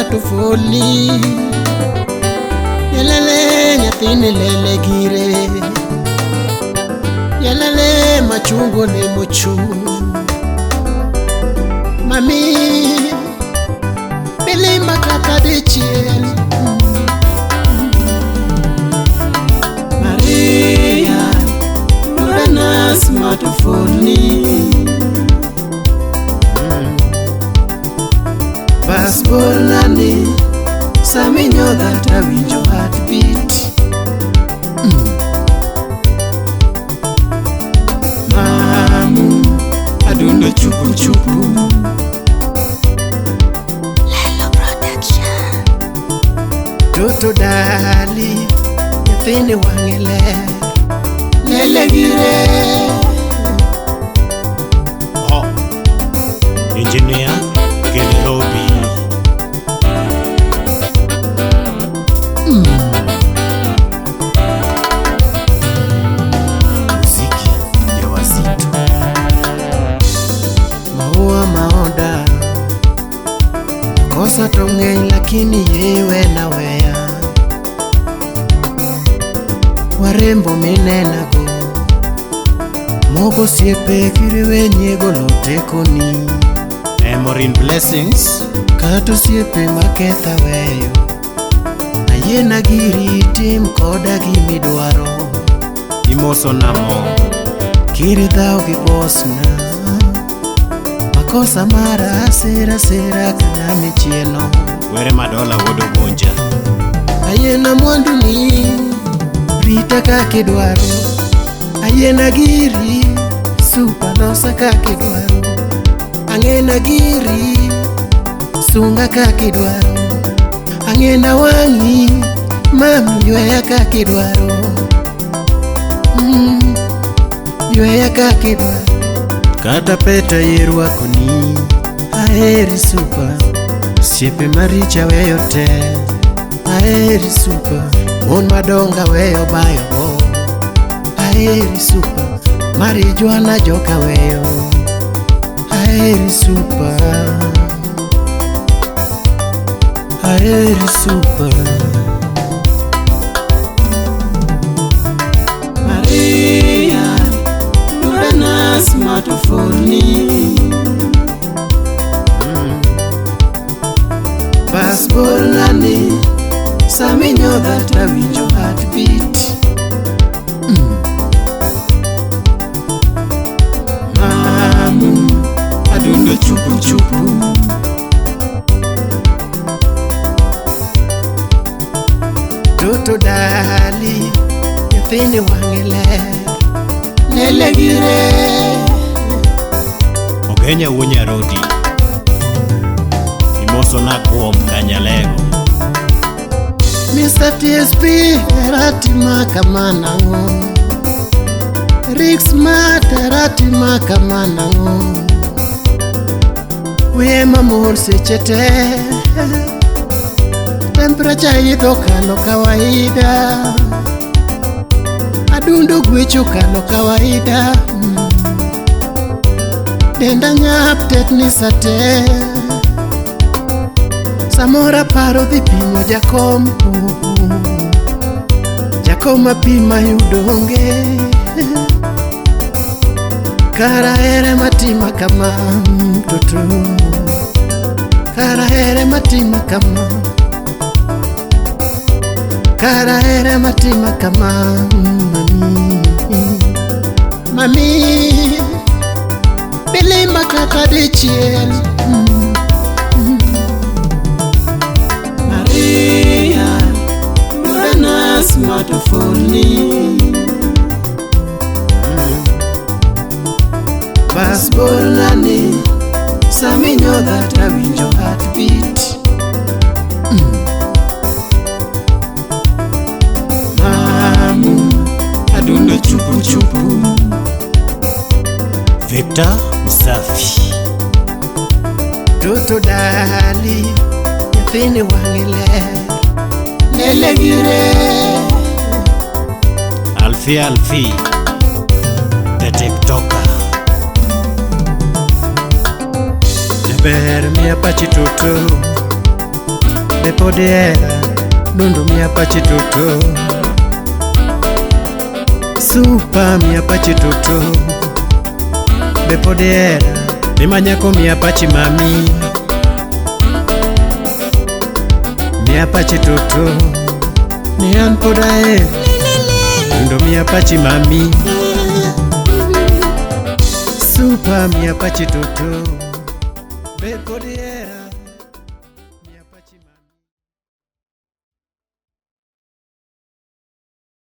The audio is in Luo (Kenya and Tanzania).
matofoli. Yelele nyathine lele gire, yelele machungo ne mochu. Mami bilimba kata dichiel. Maria Lorenas matofoli. Passport nani sami nyodha tawinjo heartbeat. Mamu adundo chupu chupu. Lelo Production. Toto dali nyathine wange ler, lele gire. Oh, engineer Kelobi. Muziki ya wazito. Maua maoda kosa tong'eny lakini yewe na weya. Warembo minenago mogo siepe kiriwe nyego lotekoni. Memorin blessings. Kato siepe maketha weyo, ayena giri tim koda gimidwaro. Imoso namo. Kiri dhao gi bosna, makosa mara sera sera kana michieno. Were madola wodo bonja. Ayena mwandu ni rita kakidwaro, ayena giri supa losa kakidwaro. Angena giri sunga kakidwaro, angena wangi mami yweya kakidwaro. Yweya kakidwaro. Kata peta yerwako ni aheri supa, siepe maricha weyo te. Aheri supa, mon madonga weyo bayo bo. Aheri supa, marijuana joka weyo. Aheri supa, aheri supa. Maria Lorenas matofoli. Passport nani sami nyodha tawinjo heartbeat. Mamu adundo chupu chupu. Toto dali nyathine wange ler, lele gire. Ogenya wonya rodi. Imoso na kuom kanyalego. Mr. TSP eratima kamanango, Rick Smart eratima kamanango. Uye mamor sechete, temperature idho kalo kawaida. Adundo gwecho kalo kawaida. Denda nyap tetni sate, samora paro dhi pimo jakom. Jakom apima yudonge, kara ere matima kama mtoto. Kara ere matima kama, kara ere matima kama mami. Mami bilimba kata dichiel. Maria Lorenas matofoli. Passport nani sami nyodha tawinjo heartbeat. Mamu adundo chupu chupu. Victor Msafi. Toto dali nyathine wange ler, lele gire. Alfi the TikToker. Jaber mi apache toto, be pod ihera Dundu mi Apache toto Super mi Apache toto be pod ihera Ni manyako mi Apache mami Mi Apache toto Ni an pod ahera Dundu mi Apache mami Super mi Apache toto